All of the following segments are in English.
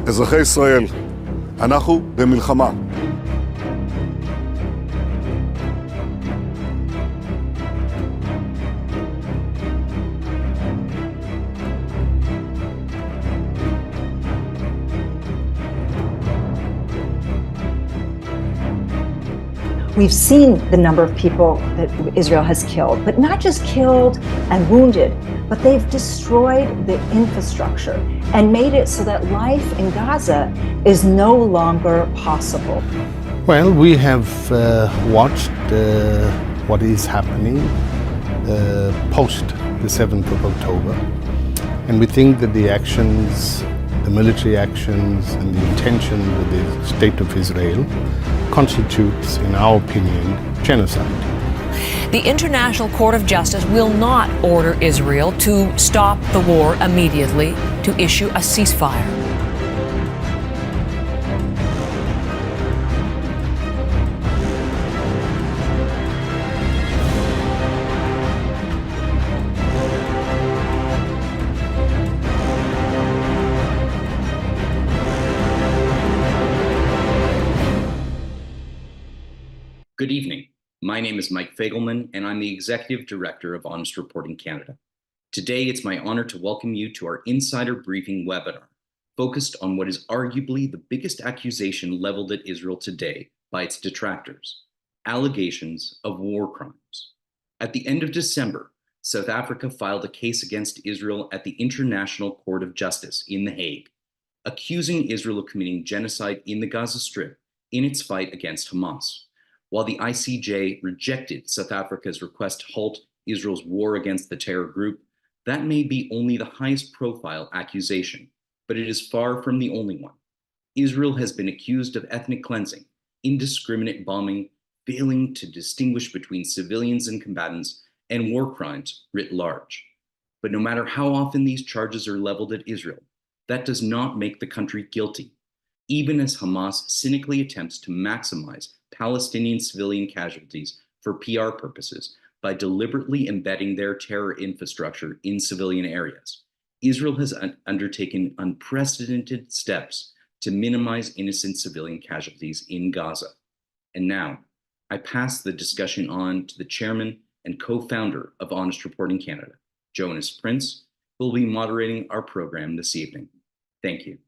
אזרחי ישראל, אנחנו במלחמה. We've seen the number of people that Israel has killed, but not just killed and wounded, but they've destroyed the infrastructure and made it so that life in Gaza is no longer possible. Well, we have watched what is happening post the 7th of October, and we think that the actions, the military actions and the intentions of the State of Israel constitutes, in our opinion, genocide. The International Court of Justice will not order Israel to stop the war immediately, to issue a ceasefire. Good evening. My name is Mike Fagelman, and I'm the Executive Director of Honest Reporting Canada. Today, it's my honor to welcome you to our Insider Briefing webinar, focused on what is arguably the biggest accusation leveled at Israel today by its detractors: allegations of war crimes. At the end of December, South Africa filed a case against Israel at the International Court of Justice in The Hague, accusing Israel of committing genocide in the Gaza Strip in its fight against Hamas. While the ICJ rejected South Africa's request to halt Israel's war against the terror group, that may be only the highest profile accusation, but it is far from the only one. Israel has been accused of ethnic cleansing, indiscriminate bombing, failing to distinguish between civilians and combatants, and war crimes writ large. But no matter how often these charges are leveled at Israel, that does not make the country guilty, even as Hamas cynically attempts to maximize Palestinian civilian casualties for PR purposes by deliberately embedding their terror infrastructure in civilian areas. Israel has undertaken unprecedented steps to minimize innocent civilian casualties in Gaza. And now, I pass the discussion on to the chairman and co-founder of Honest Reporting Canada, Jonas Prince, who will be moderating our program this evening. Thank you.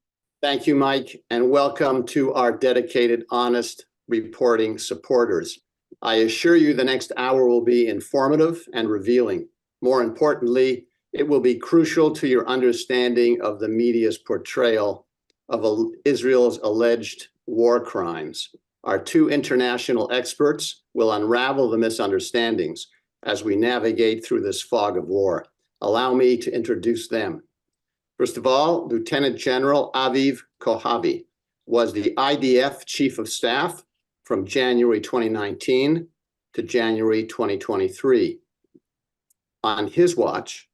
Thank you, Mike, and welcome to our dedicated Honest Reporting supporters. I assure you the next hour will be informative and revealing. More importantly, it will be crucial to your understanding of the media's portrayal of Israel's alleged war crimes. Our two international experts will unravel the misunderstandings as we navigate through this fog of war. Allow me to introduce them. First of all, Lieutenant General Aviv Kohavi was the IDF Chief of Staff from January 2019 to January 2023. On his watch,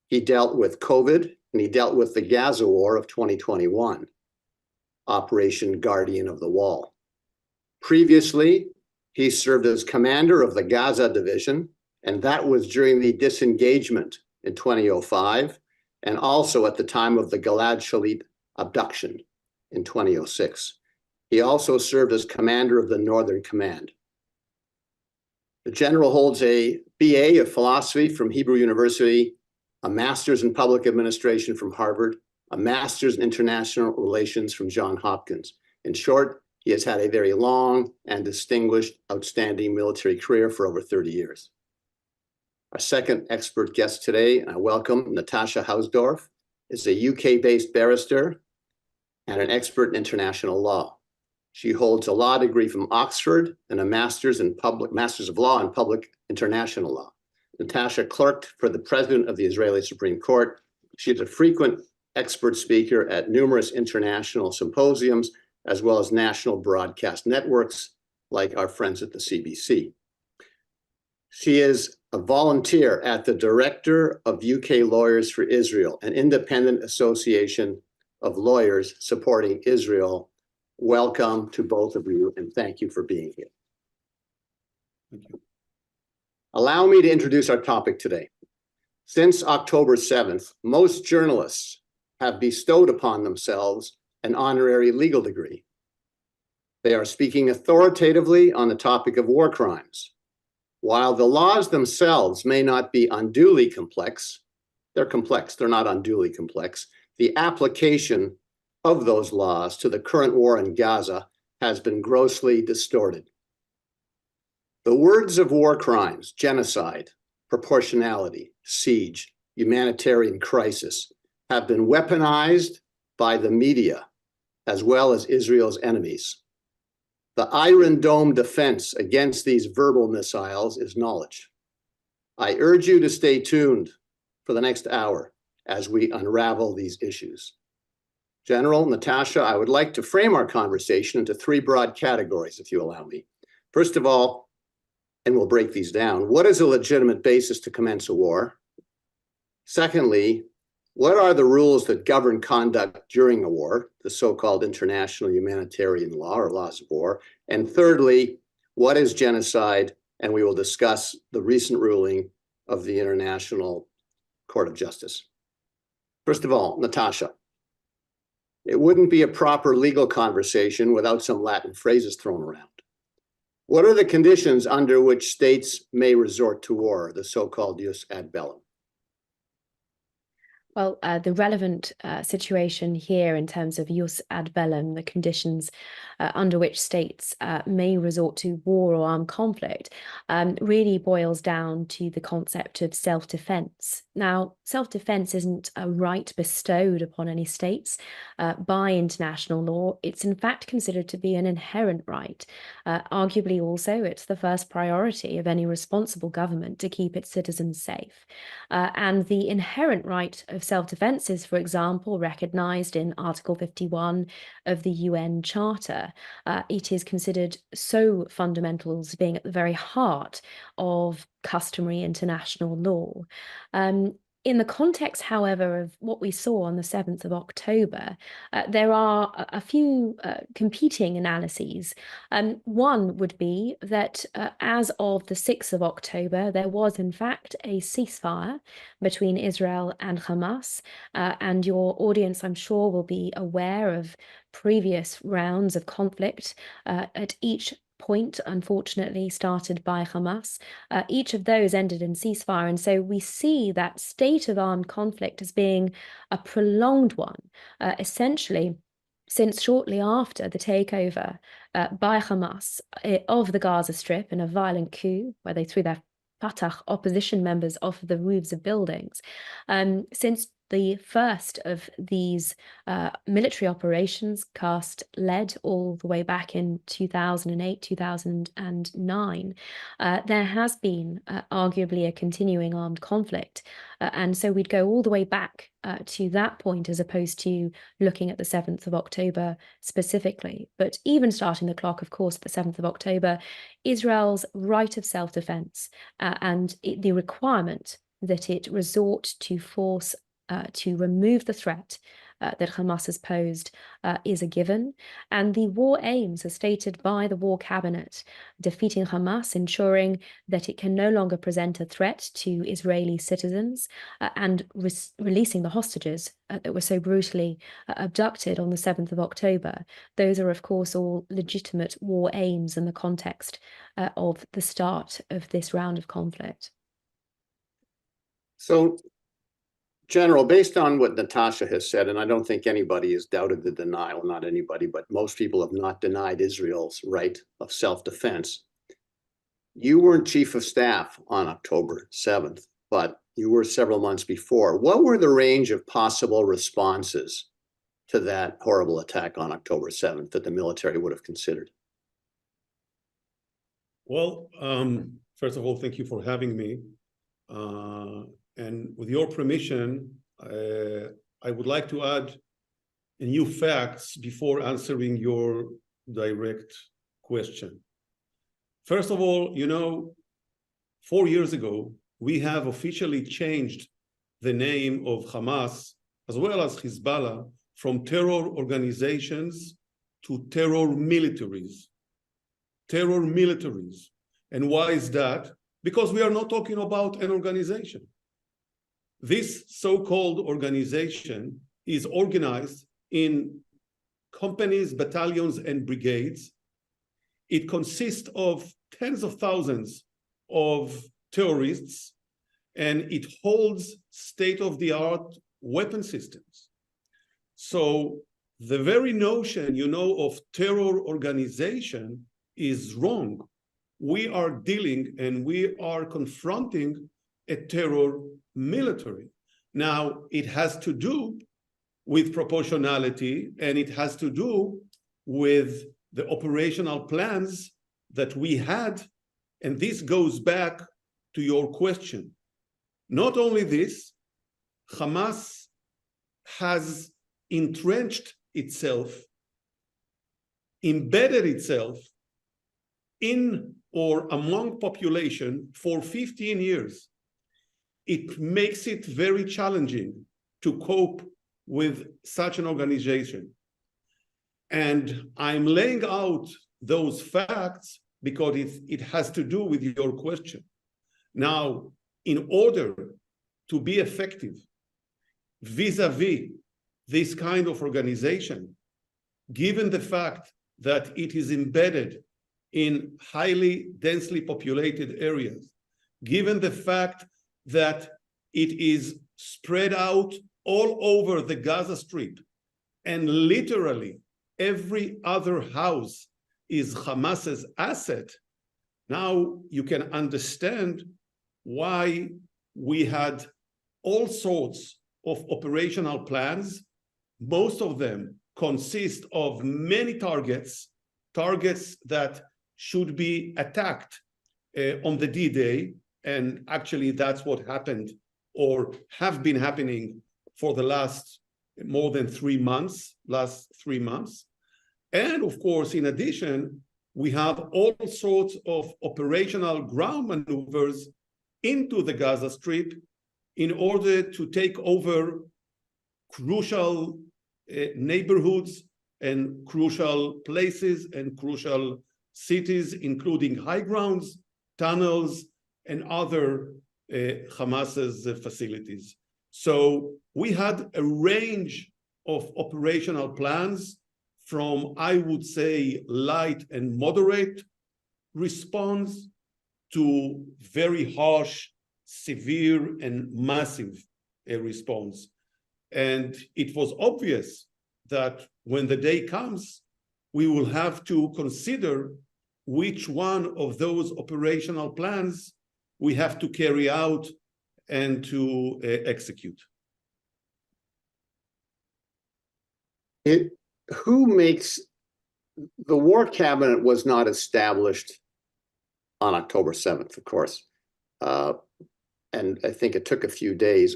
he dealt with COVID and he dealt with the Gaza War of 2021, Operation Guardian of the Wall. Previously, he served as commander of the Gaza Division, and that was during the disengagement in 2005, and also at the time of the Gilad Shalit abduction in 2006. He also served as commander of the Northern Command. The general holds a BA of philosophy from Hebrew University, a master's in public administration from Harvard, a master's in international relations from Johns Hopkins. In short, he has had a very long and distinguished, outstanding military career for over 30 years. Our second expert guest today, and I welcome Natasha Hausdorff, is a UK-based barrister and an expert in international law. She holds a law degree from Oxford and a master's of law in public international law. Natasha clerked for the president of the Israeli Supreme Court. She is a frequent expert speaker at numerous international symposiums, as well as national broadcast networks, like our friends at the CBC. She is a volunteer at the Director of UK Lawyers for Israel, an independent association of lawyers supporting Israel. Welcome to both of you, and thank you for being here. Thank you. Allow me to introduce our topic today. Since October 7th, most journalists have bestowed upon themselves an honorary legal degree. They are speaking authoritatively on the topic of war crimes. While the laws themselves may not be unduly complex, they're complex, they're not unduly complex, the application of those laws to the current war in Gaza has been grossly distorted. The words of war crimes, genocide, proportionality, siege, humanitarian crisis, have been weaponized by the media as well as Israel's enemies. The Iron Dome defense against these verbal missiles is knowledge. I urge you to stay tuned for the next hour as we unravel these issues. General, Natasha, I would like to frame our conversation into three broad categories, if you allow me. First of all, and we'll break these down, what is a legitimate basis to commence a war? Secondly, what are the rules that govern conduct during a war, the so-called international humanitarian law or laws of war? And thirdly, what is genocide? And we will discuss the recent ruling of the International Court of Justice. First of all, Natasha, it wouldn't be a proper legal conversation without some Latin phrases thrown around. What are the conditions under which states may resort to war, the so-called jus ad bellum? Well, the relevant situation here in terms of jus ad bellum, the conditions under which states may resort to war or armed conflict, really boils down to the concept of self-defense. Now, self-defense isn't a right bestowed upon any states by international law. It's in fact considered to be an inherent right. Arguably also, it's the first priority of any responsible government to keep its citizens safe. And the inherent right of self-defense is, for example, recognized in Article 51 of the UN Charter. It is considered so fundamental as being at the very heart of customary international law. In the context, however, of what we saw on the 7th of October, there are a few competing analyses. One would be that as of the 6th of October, there was in fact a ceasefire between Israel and Hamas, and your audience, I'm sure, will be aware of previous rounds of conflict at each point, unfortunately, started by Hamas. Each of those ended in ceasefire. And so we see that state of armed conflict as being a prolonged one, essentially, since shortly after the takeover by Hamas of the Gaza Strip in a violent coup where they threw their Fatah opposition members off the roofs of buildings. Since the first of these military operations led all the way back in 2008, 2009, there has been arguably a continuing armed conflict. And so we'd go all the way back to that point as opposed to looking at the 7th of October specifically. But even starting the clock, of course, the 7th of October, Israel's right of self-defense and the requirement that it resort to force to remove the threat that Hamas has posed is a given. And the war aims, as stated by the War Cabinet, defeating Hamas, ensuring that it can no longer present a threat to Israeli citizens, and releasing the hostages that were so brutally abducted on the 7th of October. Those are, of course, all legitimate war aims in the context of the start of this round of conflict. So, General, based on what Natasha has said, and I don't think anybody has doubted the denial, not anybody, but most people have not denied Israel's right of self-defense. You weren't chief of staff on October 7th, but you were several months before. What were the range of possible responses to that horrible attack on October 7th that the military would have considered? Well, first of all, thank you for having me. And with your permission, I would like to add a new facts before answering your direct question. First of all, 4 years ago, we have officially changed the name of Hamas as well as Hezbollah from terror organizations to terror militaries. Terror militaries. And why is that? Because we are not talking about an organization. This so-called organization is organized in companies, battalions, and brigades. It consists of tens of thousands of terrorists, and it holds state-of-the-art weapon systems. So the very notion, of terror organization is wrong. We are dealing and we are confronting a terror military. Now, it has to do with proportionality, and it has to do with the operational plans that we had, and this goes back to your question. Not only this, Hamas has entrenched itself, embedded itself in or among population for 15 years. It makes it very challenging to cope with such an organization. And I'm laying out those facts because it has to do with your question. Now, in order to be effective vis-a-vis this kind of organization, given the fact that it is embedded in highly densely populated areas, given the fact that it is spread out all over the Gaza Strip, and literally every other house is Hamas's asset, now you can understand why we had all sorts of operational plans. Most of them consist of many targets that should be attacked on the D-Day, and actually that's what happened or have been happening for the last more than 3 months, And of course, in addition, we have all sorts of operational ground maneuvers into the Gaza Strip in order to take over crucial neighborhoods and crucial places and crucial cities, including high grounds, tunnels, and other Hamas's facilities. So we had a range of operational plans from, I would say, light and moderate response to very harsh, severe, and massive response. And it was obvious that when the day comes, we will have to consider which one of those operational plans we have to carry out and to execute. Who makes the war cabinet was not established on October 7th, of course, and I think it took a few days.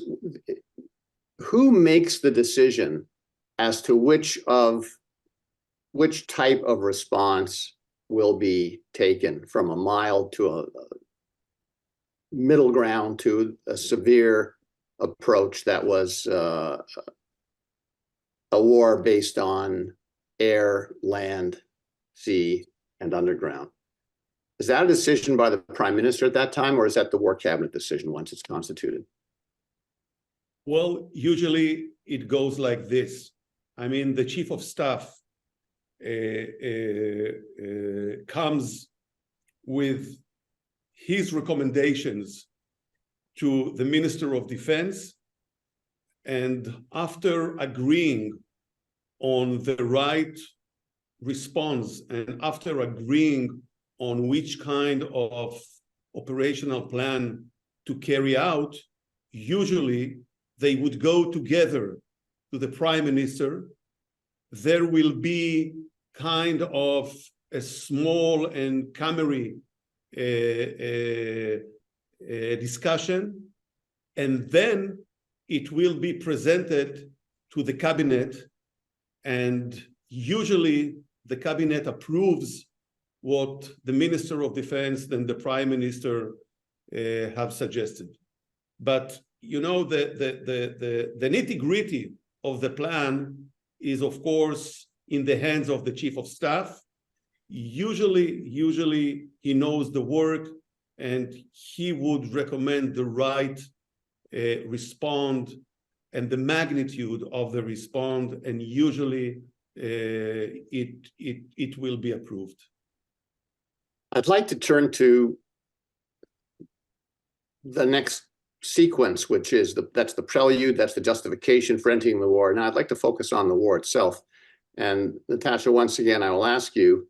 Who makes the decision as to which type of response will be taken, from a mild to a middle ground to a severe approach that was a war based on air, land, sea, and underground? Is that a decision by the prime minister at that time, or is that the war cabinet decision once it's constituted? Well, usually it goes like this. I mean, the chief of staff comes with his recommendations to the Minister of Defense, and after agreeing on the right response and after agreeing on which kind of operational plan to carry out, usually they would go together to the prime minister. There will be kind of a small and summary discussion, and then it will be presented to the cabinet, and usually the cabinet approves what the Minister of Defense and the Prime Minister have suggested. But you know, the nitty-gritty of the plan is, of course, in the hands of the Chief of Staff. Usually he knows the work, and he would recommend the right response and the magnitude of the response, and usually it will be approved. I'd like to turn to the next sequence, which is that's the prelude, that's the justification for ending the war. Now I'd like to focus on the war itself. And Natasha, once again, I will ask you,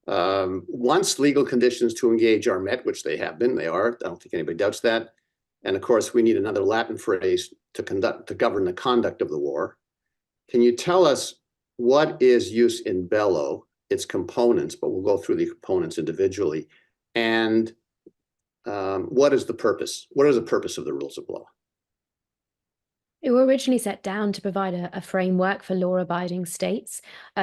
once legal conditions to engage are met, which they have been, they are, I don't think anybody doubts that. And of course, we need another Latin phrase to govern the conduct of the war. Can you tell us what is jus in bello, its components, but we'll go through the components individually, and what is the purpose? What is the purpose of the rules of law? They were originally set down to provide a framework for law-abiding states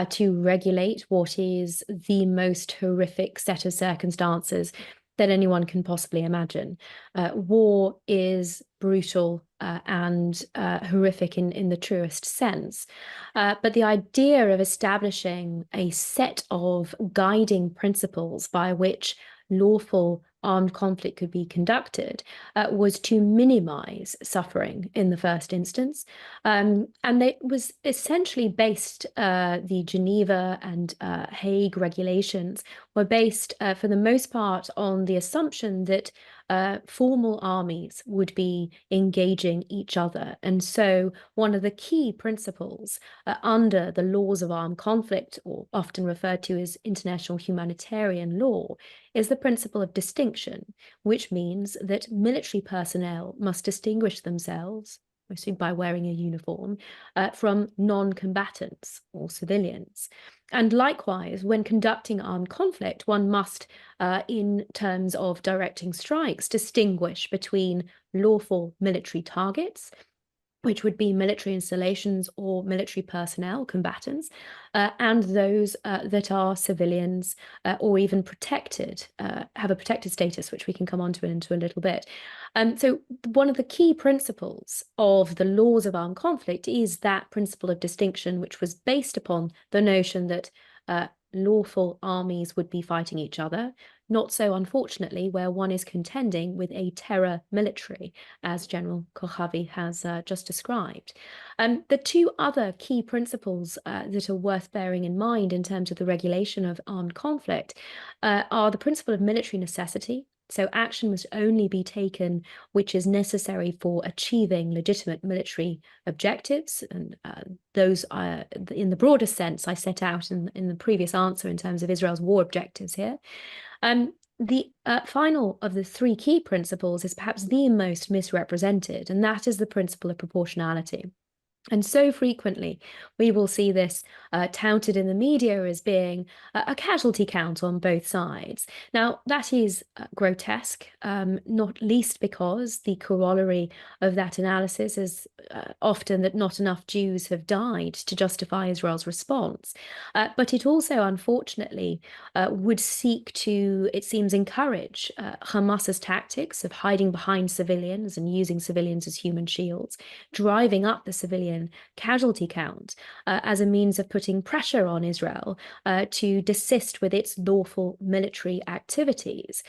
to regulate what is the most horrific set of circumstances that anyone can possibly imagine. War is brutal and horrific in the truest sense. But the idea of establishing a set of guiding principles by which lawful armed conflict could be conducted was to minimize suffering in the first instance. And it was essentially based, the Geneva and Hague regulations were based for the most part on the assumption that formal armies would be engaging each other. And so one of the key principles under the laws of armed conflict, or often referred to as international humanitarian law, is the principle of distinction, which means that military personnel must distinguish themselves, mostly by wearing a uniform, from non-combatants or civilians. And likewise, when conducting armed conflict, one must, in terms of directing strikes, distinguish between lawful military targets, which would be military installations or military personnel, combatants, and those that are civilians or even protected, have a protected status, which we can come on to into a little bit. So one of the key principles of the laws of armed conflict is that principle of distinction, which was based upon the notion that lawful armies would be fighting each other, not so, unfortunately, where one is contending with a terror military, as General Kohavi has just described. The two other key principles that are worth bearing in mind in terms of the regulation of armed conflict are the principle of military necessity. So action must only be taken which is necessary for achieving legitimate military objectives. And those are, in the broader sense, I set out in the previous answer in terms of Israel's war objectives here. The final of the three key principles is perhaps the most misrepresented, and that is the principle of proportionality. And so frequently we will see this touted in the media as being a casualty count on both sides. Now, that is grotesque, not least because the corollary of that analysis is often that not enough Jews have died to justify Israel's response. But it also, unfortunately, would seek to, it seems, encourage Hamas's tactics of hiding behind civilians and using civilians as human shields, driving up the civilian casualty count as a means of putting pressure on Israel to desist with its lawful military activities.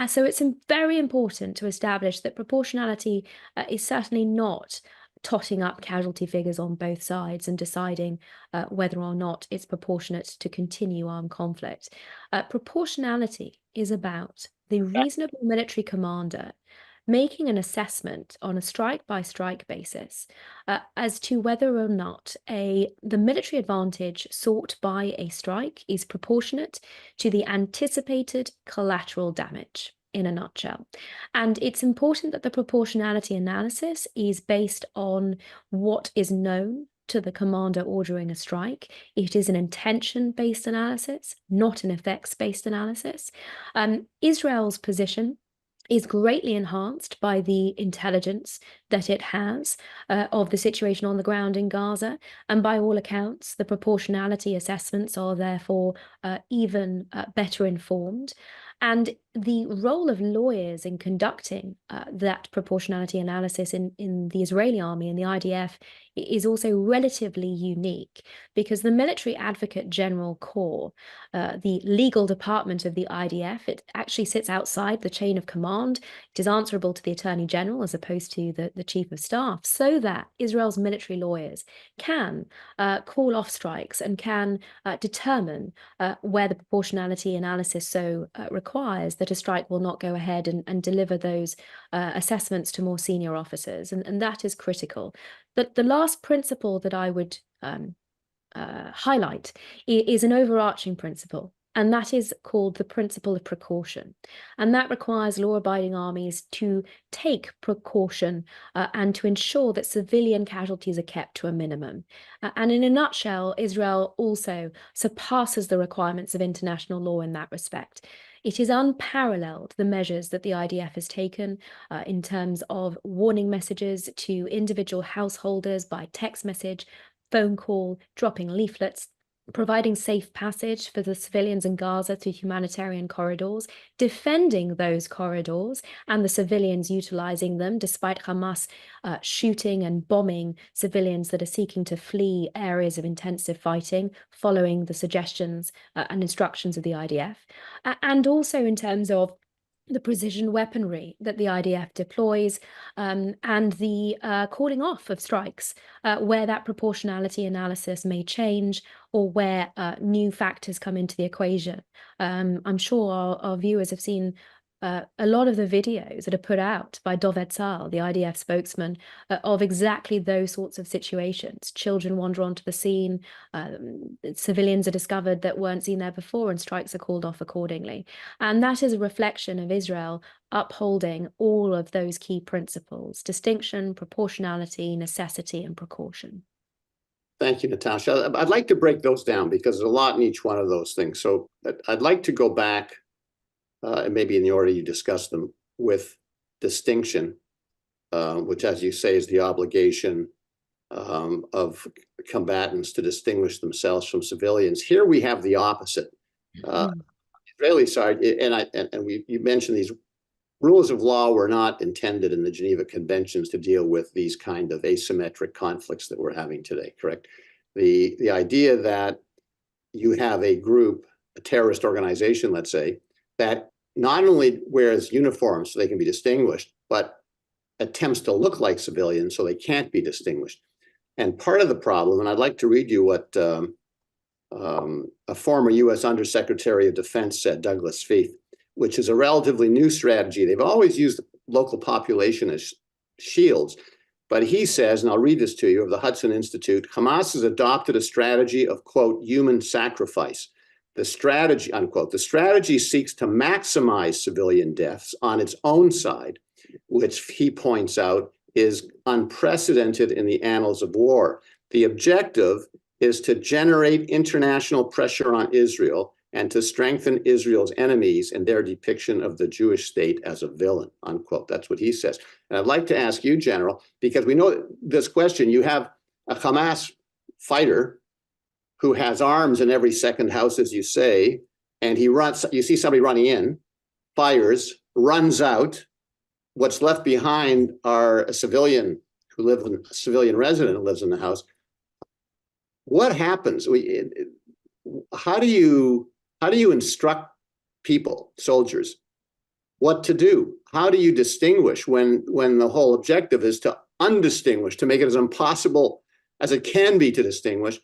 So it's very important to establish that proportionality is certainly not totting up casualty figures on both sides and deciding whether or not it's proportionate to continue armed conflict. Proportionality is about the reasonable military commander making an assessment on a strike-by-strike basis as to whether or not the military advantage sought by a strike is proportionate to the anticipated collateral damage, in a nutshell. And it's important that the proportionality analysis is based on what is known to the commander ordering a strike. It is an intention-based analysis, not an effects-based analysis. Israel's position is greatly enhanced by the intelligence that it has of the situation on the ground in Gaza. And by all accounts, the proportionality assessments are therefore even better informed. And the role of lawyers in conducting that proportionality analysis in the Israeli army and the IDF is also relatively unique, because the Military Advocate General Corps, the legal department of the IDF, it actually sits outside the chain of command. It is answerable to the Attorney General as opposed to the Chief of Staff, so that Israel's military lawyers can call off strikes and can determine where the proportionality analysis so requires that a strike will not go ahead and deliver those assessments to more senior officers. And that is critical. But the last principle that I would highlight is an overarching principle, and that is called the principle of precaution. And that requires law-abiding armies to take precaution and to ensure that civilian casualties are kept to a minimum. And in a nutshell, Israel also surpasses the requirements of international law in that respect. It is unparalleled, the measures that the IDF has taken in terms of warning messages to individual householders by text message, phone call, dropping leaflets, providing safe passage for the civilians in Gaza through humanitarian corridors, defending those corridors and the civilians utilizing them despite Hamas shooting and bombing civilians that are seeking to flee areas of intensive fighting following the suggestions and instructions of the IDF. And also in terms of the precision weaponry that the IDF deploys, and the calling off of strikes where that proportionality analysis may change or where new factors come into the equation. I'm sure our viewers have seen a lot of the videos that are put out by Doved Tzahal, the IDF spokesman, of exactly those sorts of situations. Children wander onto the scene, civilians are discovered that weren't seen there before, and strikes are called off accordingly. And that is a reflection of Israel upholding all of those key principles: distinction, proportionality, necessity, and precaution. Thank you, Natasha. I'd like to break those down because there's a lot in each one of those things. So I'd like to go back, and maybe in the order you discussed them, with distinction, which, as you say, is the obligation of combatants to distinguish themselves from civilians. Here we have the opposite. Israeli side, you mentioned these rules of law were not intended in the Geneva Conventions to deal with these kind of asymmetric conflicts that we're having today, correct? The idea that you have a group, a terrorist organization, let's say, that not only wears uniforms so they can be distinguished, but attempts to look like civilians so they can't be distinguished. And part of the problem, and I'd like to read you what a former U.S. Undersecretary of Defense said, Douglas Feith, which is a relatively new strategy. They've always used the local population as shields. But he says, and I'll read this to you, of the Hudson Institute, Hamas has adopted a strategy of, quote, human sacrifice. The strategy, unquote, the strategy seeks to maximize civilian deaths on its own side, which he points out is unprecedented in the annals of war. The objective is to generate international pressure on Israel and to strengthen Israel's enemies in their depiction of the Jewish state as a villain, unquote. That's what he says. And I'd like to ask you, General, because we know this question, you have a Hamas fighter who has arms in every second house, as you say, and he runs, you see somebody running in, fires, runs out. What's left behind are a civilian who lives in, a civilian resident who lives in the house. What happens? How do you instruct people, soldiers, what to do? How do you distinguish when the whole objective is to undistinguish, to make it as impossible as it can be to distinguish?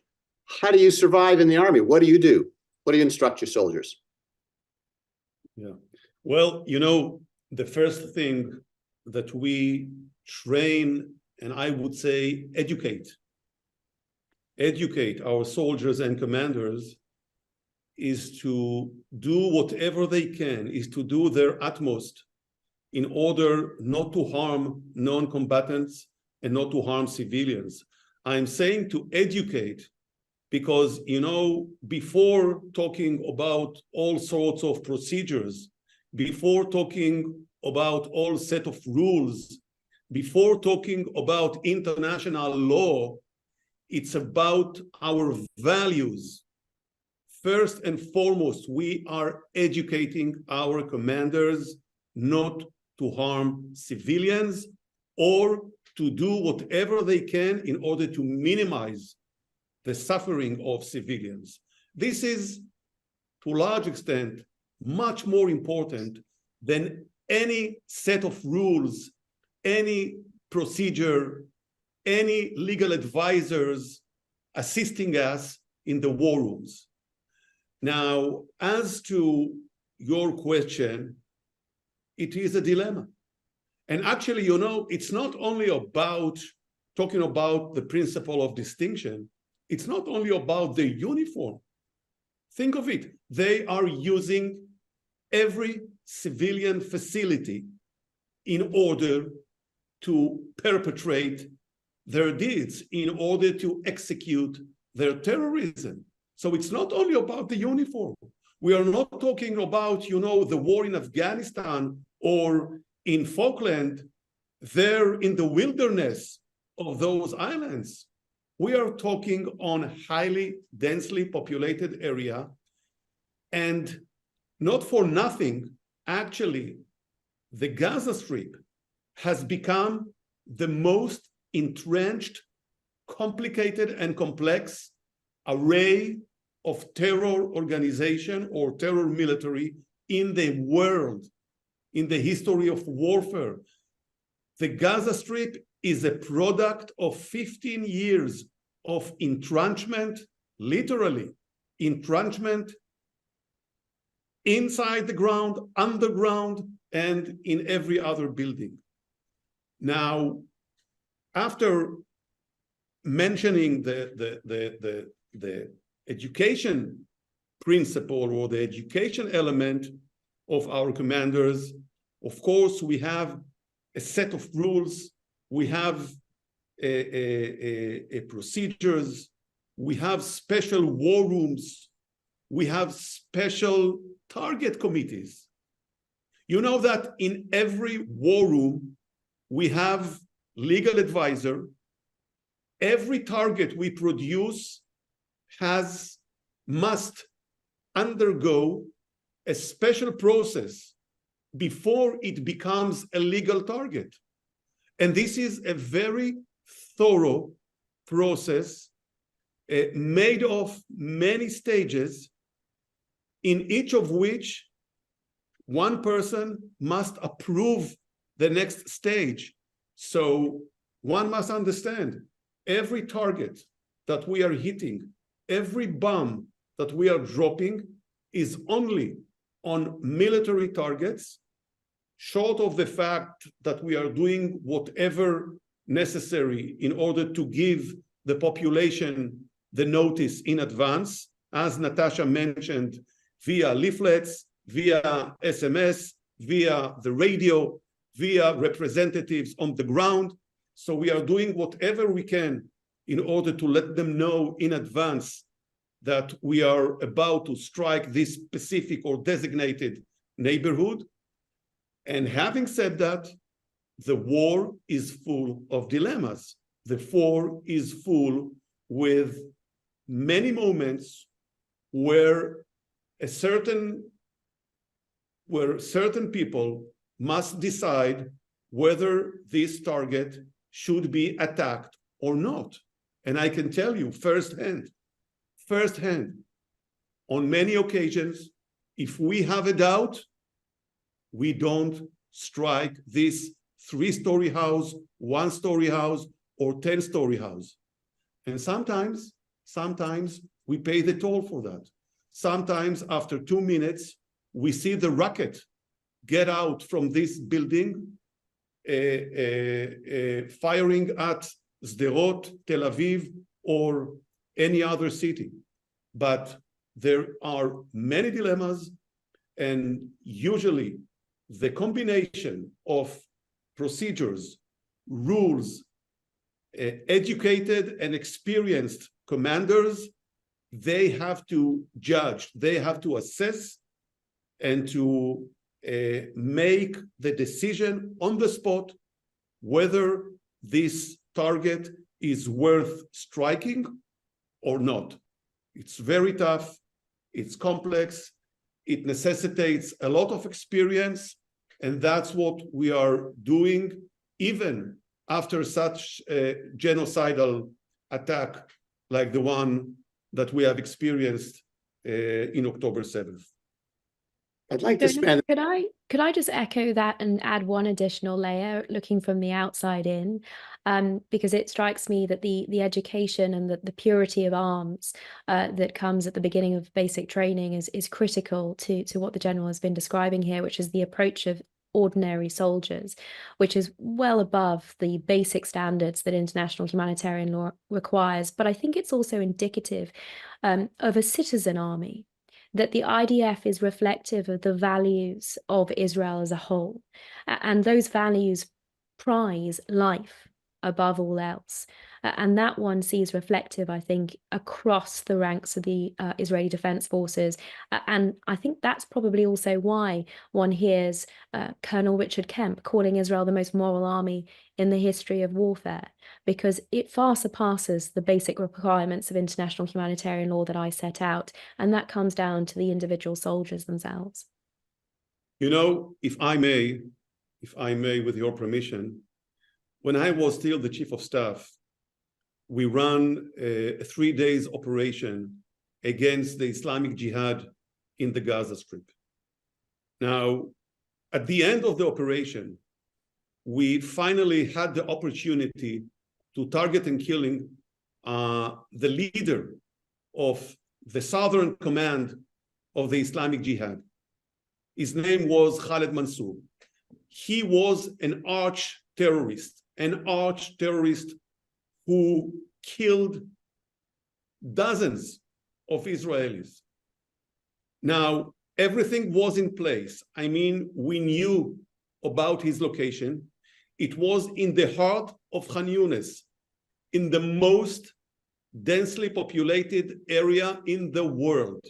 How do you survive in the army? What do you do? What do you instruct your soldiers? Yeah. Well, you know, the first thing that we train, and I would say educate our soldiers and commanders, is to do whatever they can, is to do their utmost in order not to harm non-combatants and not to harm civilians. I'm saying to educate because, you know, before talking about all sorts of procedures, before talking about all set of rules, before talking about international law, it's about our values. first and foremost, we are educating our commanders not to harm civilians or to do whatever they can in order to minimize the suffering of civilians. This is, to a large extent, much more important than any set of rules, any procedure, any legal advisors assisting us in the war rooms. Now, as to your question, it is a dilemma. And actually, you know, it's not only about talking about the principle of distinction, it's not only about the uniform. Think of it, they are using every civilian facility in order to perpetrate their deeds, in order to execute their terrorism. So it's not only about the uniform. We are not talking about, you know, the war in Afghanistan or in Falkland, there in the wilderness of those islands. We are talking on highly densely populated area, and not for nothing, actually, the Gaza Strip has become the most entrenched, complicated, and complex array of terror organization or terror military in the world, in the history of warfare. The Gaza Strip is a product of 15 years of entrenchment, literally entrenchment inside the ground, underground, and in every other building. Now, after mentioning the education principle or the education element of our commanders, of course, we have a set of rules, we have procedures, we have special war rooms, we have special target committees. You know that in every war room, we have legal advisor. Every target we produce must undergo a special process before it becomes a legal target. And this is a very thorough process made of many stages, in each of which one person must approve the next stage. So one must understand every target that we are hitting, every bomb that we are dropping is only on military targets, short of the fact that we are doing whatever necessary in order to give the population the notice in advance, as Natasha mentioned, via leaflets, via SMS, via the radio, via representatives on the ground. So we are doing whatever we can in order to let them know in advance that we are about to strike this specific or designated neighborhood. And having said that, the war is full of dilemmas. The war is full with many moments where certain people must decide whether this target should be attacked or not. And I can tell you firsthand, on many occasions, if we have a doubt, we don't strike this 3-story house, 1-story house, or 10-story house. And sometimes we pay the toll for that. Sometimes after 2 minutes, we see the rocket get out from this building, firing at Sderot, Tel Aviv, or any other city. But there are many dilemmas, and usually the combination of procedures, rules, educated and experienced commanders, they have to judge, they have to assess, and to make the decision on the spot whether this target is worth striking or not. It's very tough. it's complex, it necessitates a lot of experience, and that's what we are doing even after such a genocidal attack like the one that we have experienced in October 7th. I'd like to spend. Could I just echo that and add one additional layer, looking from the outside in, because it strikes me that the education and the purity of arms that comes at the beginning of basic training is critical to what the general has been describing here, which is the approach of ordinary soldiers, which is well above the basic standards that international humanitarian law requires. But I think it's also indicative of a citizen army, that the IDF is reflective of the values of Israel as a whole. And those values prize life above all else. And that one sees reflective, I think, across the ranks of the Israeli Defense Forces. And I think that's probably also why one hears Colonel Richard Kemp calling Israel the most moral army in the history of warfare, because it far surpasses the basic requirements of international humanitarian law that I set out. And that comes down to the individual soldiers themselves. You know, if I may, with your permission, when I was still the chief of staff, we ran a 3 days operation against the Islamic Jihad in the Gaza Strip. Now, at the end of the operation, we finally had the opportunity to target and killing the leader of the southern command of the Islamic Jihad. His name was Khaled Mansour. He was an arch terrorist who killed dozens of Israelis. Now, everything was in place. I mean, we knew about his location. It was in the heart of Khan Yunis, in the most densely populated area in the world,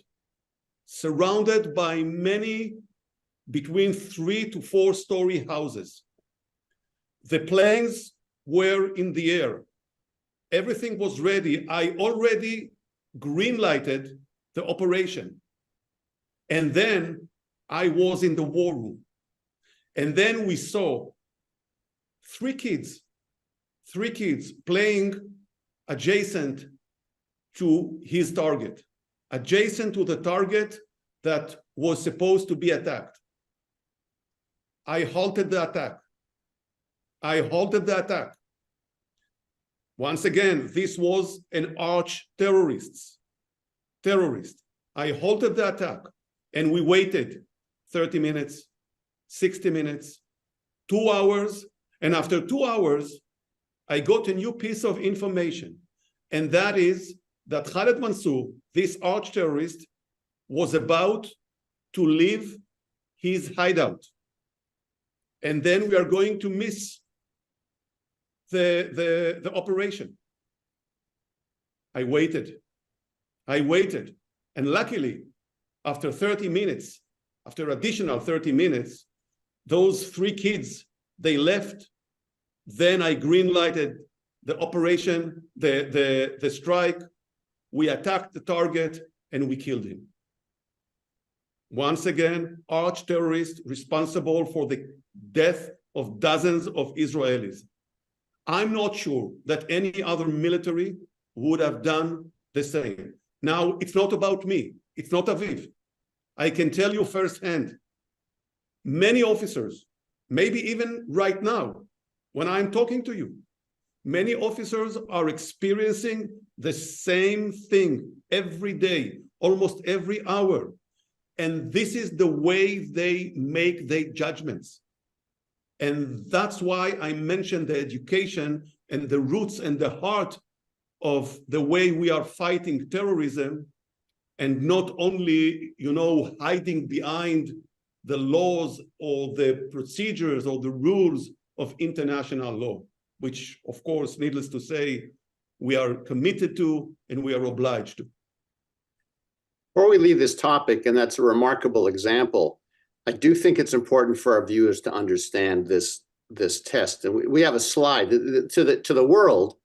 surrounded by many between 3 to 4 story houses. The planes were in the air. Everything was ready. I already green-lighted the operation. And then I was in the war room. And then we saw three kids playing adjacent to his target, adjacent to the target that was supposed to be attacked. I halted the attack. Once again, this was an arch terrorist. I halted the attack, and we waited 30 minutes, 60 minutes, 2 hours, and after 2 hours, I got a new piece of information, and that is that Khaled Mansour, this arch terrorist, was about to leave his hideout. And then we are going to miss the operation. I waited. And luckily, after additional 30 minutes, those 3 kids, they left. Then I green-lighted the operation, the strike. We attacked the target and we killed him. Once again, arch terrorist responsible for the death of dozens of Israelis. I'm not sure that any other military would have done the same. Now, it's not about me. It's not Aviv. I can tell you firsthand, many officers, maybe even right now, when I'm talking to you, many officers are experiencing the same thing every day, almost every hour. And this is the way they make their judgments. And that's why I mentioned the education and the roots and the heart of the way we are fighting terrorism, and not only, hiding behind the laws or the procedures or the rules of international law, which, of course, needless to say, we are committed to and we are obliged to. Before we leave this topic, and that's a remarkable example, I do think it's important for our viewers to understand this test. And we have a slide to the world.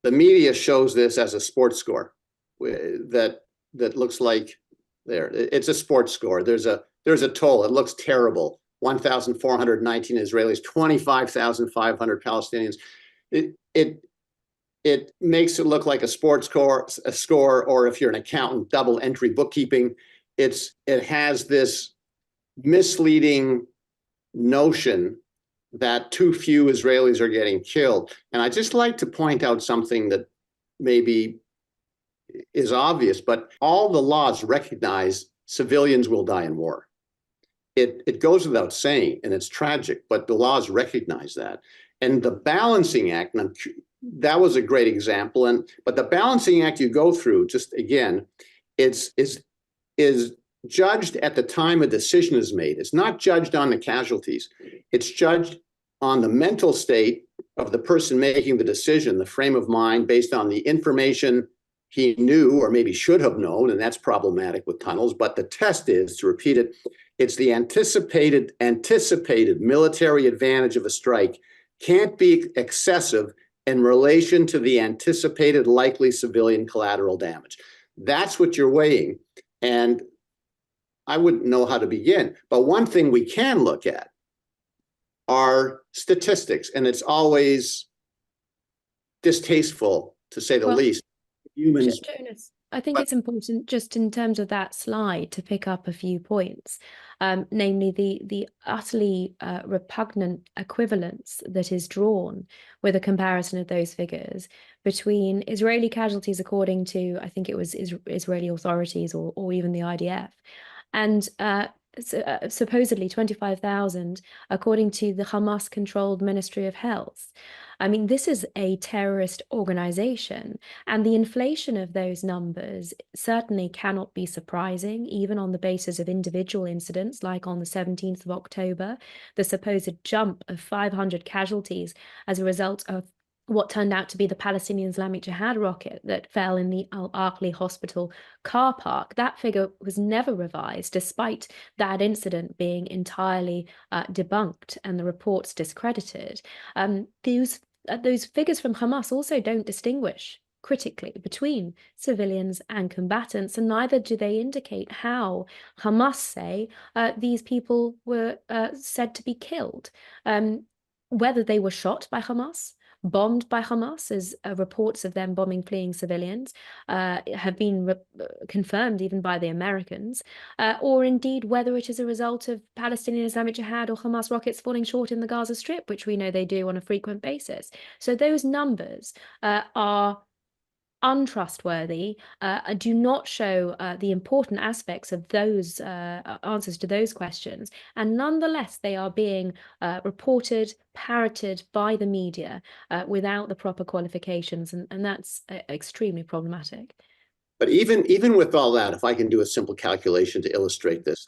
The media shows this as a sports score that looks like there. It's a sports score. There's a toll. It looks terrible. 1,419 Israelis, 25,500 Palestinians. It makes it look like a sports score, or if you're an accountant, double entry bookkeeping. It has this misleading notion that too few Israelis are getting killed. And I just like to point out something that maybe is obvious, but all the laws recognize civilians will die in war. It goes without saying, and it's tragic, but the laws recognize that. And the Balancing Act, and that was a great example. But the Balancing Act you go through, just again, is judged at the time a decision is made. It's not judged on the casualties. It's judged on the mental state of the person making the decision, the frame of mind based on the information he knew or maybe should have known, and that's problematic with tunnels. But the test is, to repeat it, it's the anticipated military advantage of a strike can't be excessive in relation to the anticipated likely civilian collateral damage. That's what you're weighing. And I wouldn't know how to begin. But one thing we can look at are statistics, and it's always distasteful, to say the least. Humans. Jonas, I think it's important just in terms of that slide to pick up a few points, namely the utterly repugnant equivalence that is drawn with a comparison of those figures between Israeli casualties according to, I think it was Israeli authorities or even the IDF, and supposedly 25,000 according to the Hamas-controlled Ministry of Health. I mean, this is a terrorist organization, and the inflation of those numbers certainly cannot be surprising, even on the basis of individual incidents, like on the 17th of October, the supposed jump of 500 casualties as a result of what turned out to be the Palestinian Islamic Jihad rocket that fell in the Al-Aqli hospital car park. That figure was never revised, despite that incident being entirely debunked and the reports discredited. Those figures from Hamas also don't distinguish critically between civilians and combatants, and neither do they indicate how Hamas say these people were said to be killed. Whether they were shot by Hamas, bombed by Hamas, as reports of them bombing fleeing civilians have been confirmed even by the Americans, or indeed whether it is a result of Palestinian Islamic Jihad or Hamas rockets falling short in the Gaza Strip, which we know they do on a frequent basis. So those numbers are untrustworthy, do not show the important aspects of those answers to those questions, and nonetheless they are being reported, parroted by the media without the proper qualifications, and that's extremely problematic. But even with all that, if I can do a simple calculation to illustrate this,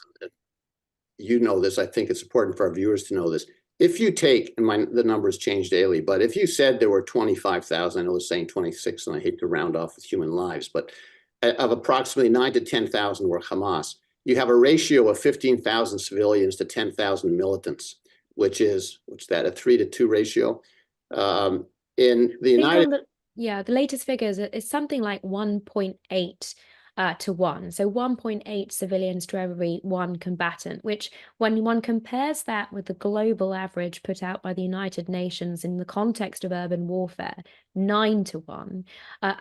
you know this, I think it's important for our viewers to know this. If you take, and the numbers change daily, but if you said there were 25,000, I know it's saying 26, and I hate to round off with human lives, but of approximately 9,000 to 10,000 were Hamas, you have a ratio of 15,000 civilians to 10,000 militants, which is, what's that, a 3-to-2 ratio? In the United... the latest figures is something like 1.8 to 1. So 1.8 civilians to every 1 combatant, which when one compares that with the global average put out by the United Nations in the context of urban warfare, 9 to 1,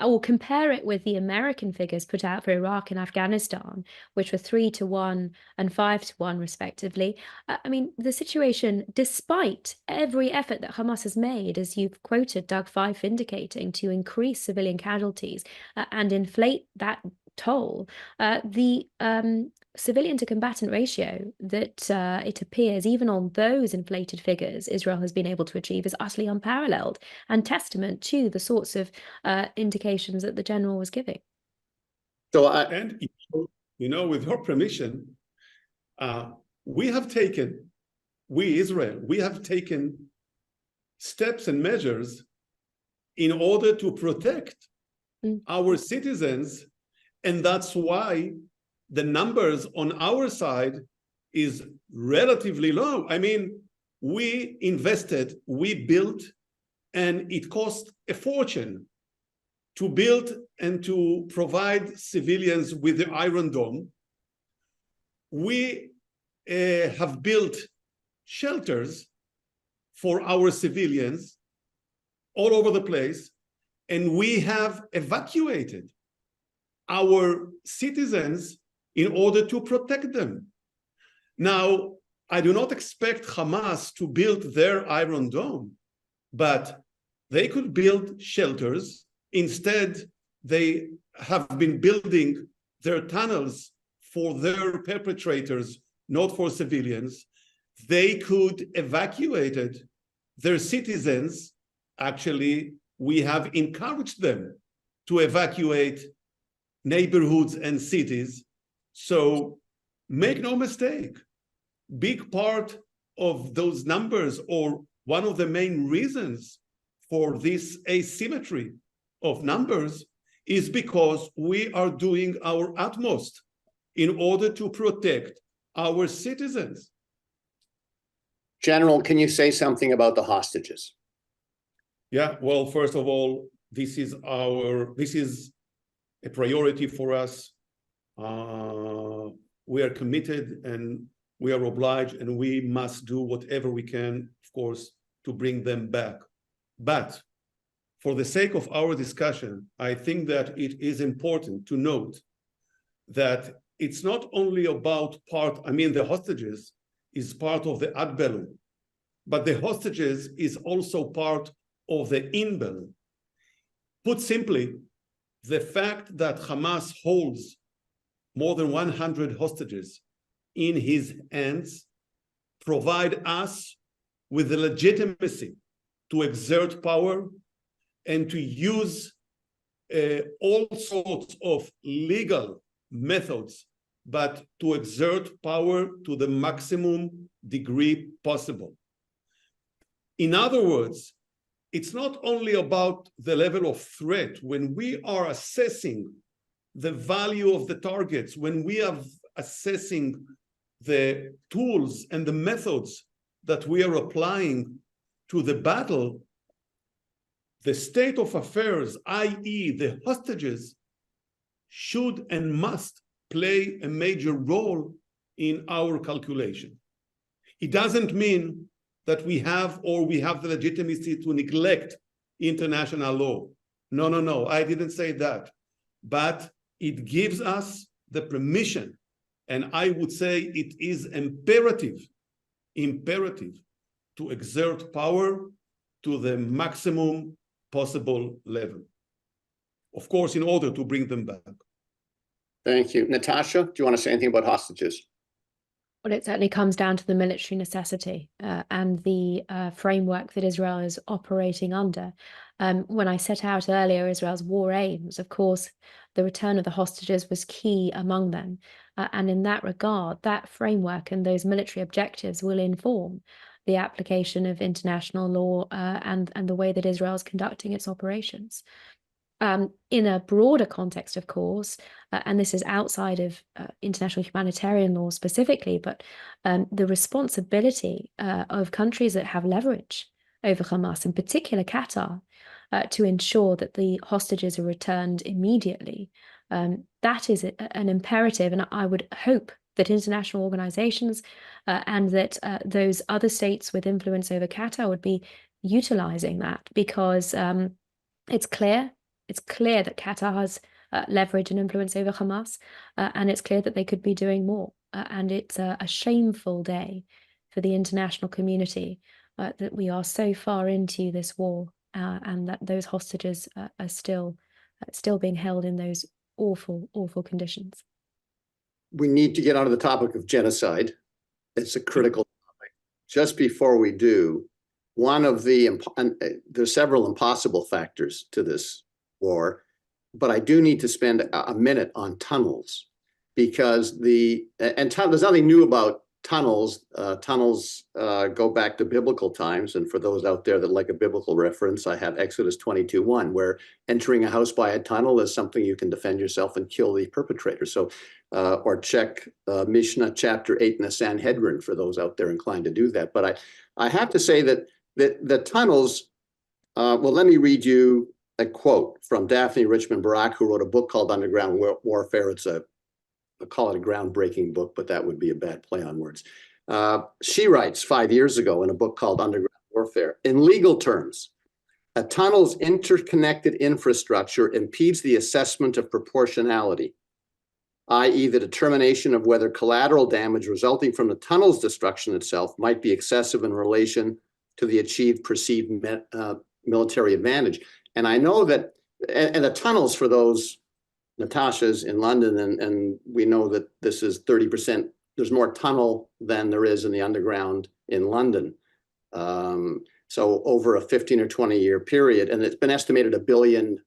or compare it with the American figures put out for Iraq and Afghanistan, which were 3 to 1 and 5 to 1 respectively. I mean, the situation, despite every effort that Hamas has made, as you've quoted Doug Fife indicating, to increase civilian casualties and inflate that toll, the civilian to combatant ratio that it appears even on those inflated figures Israel has been able to achieve is utterly unparalleled and testament to the sorts of indications that the general was giving. So and with your permission, Israel, we have taken steps and measures in order to protect our citizens. And that's why the numbers on our side is relatively low. I mean, we invested, we built, and it cost a fortune to build and to provide civilians with the Iron Dome. we have built shelters for our civilians all over the place, and we have evacuated our citizens in order to protect them. Now, I do not expect Hamas to build their Iron Dome, but they could build shelters. Instead, they have been building their tunnels for their perpetrators, not for civilians. They could evacuate their citizens. Actually, we have encouraged them to evacuate neighborhoods and cities. So make no mistake, big part of those numbers, or one of the main reasons for this asymmetry of numbers, is because we are doing our utmost in order to protect our citizens. General, can you say something about the hostages? Yeah, well, first of all, this is a priority for us. We are committed and we are obliged, and we must do whatever we can, of course, to bring them back. But for the sake of our discussion, I think that it is important to note that it's not only about the hostages is part of the ad bellum, but the hostages is also part of the in bellum. Put simply, the fact that Hamas holds more than 100 hostages in his hands provide us with the legitimacy to exert power and to use all sorts of legal methods, but to exert power to the maximum degree possible. In other words, it's not only about the level of threat. When we are assessing the value of the targets, when we are assessing the tools and the methods that we are applying to the battle, the state of affairs, i.e. the hostages, should and must play a major role in our calculation. It doesn't mean that we have the legitimacy to neglect international law. No, I didn't say that. But it gives us the permission, and I would say it is imperative to exert power to the maximum possible level. Of course, in order to bring them back. Thank you. Natasha, do you want to say anything about hostages? Well, it certainly comes down to the military necessity and the framework that Israel is operating under. When I set out earlier Israel's war aims, of course, the return of the hostages was key among them. And in that regard, that framework and those military objectives will inform the application of international law and the way that Israel is conducting its operations. In a broader context, of course, and this is outside of international humanitarian law specifically, but the responsibility of countries that have leverage over Hamas, in particular Qatar, to ensure that the hostages are returned immediately. That is an imperative, and I would hope that international organizations and that those other states with influence over Qatar would be utilizing that, because it's clear that Qatar has leverage and influence over Hamas, and it's clear that they could be doing more. And it's a shameful day for the international community that we are so far into this war, and that those hostages are still being held in those awful, awful conditions. We need to get onto the topic of genocide. It's a critical topic. Just before we do, there's several impossible factors to this war, but I do need to spend a minute on tunnels, because there's nothing new about tunnels. Tunnels go back to biblical times, and for those out there that like a biblical reference, I have Exodus 22:1, where entering a house by a tunnel is something you can defend yourself and kill the perpetrator. So, or check Mishnah chapter 8 in the Sanhedrin for those out there inclined to do that. But I have to say that the tunnels. Well, let me read you a quote from Daphne Richmond Barak, who wrote a book called Underground Warfare. It's a call it a groundbreaking book, but that would be a bad play on words. She writes 5 years ago in a book called Underground Warfare, in legal terms, a tunnel's interconnected infrastructure impedes the assessment of proportionality, i.e. the determination of whether collateral damage resulting from the tunnel's destruction itself might be excessive in relation to the achieved perceived military advantage. And I know that, and the tunnels for those, Natasha's in London, and we know that this is 30%, there's more tunnel than there is in the underground in London. So over a 15 or 20 year period, and it's been estimated $1 billion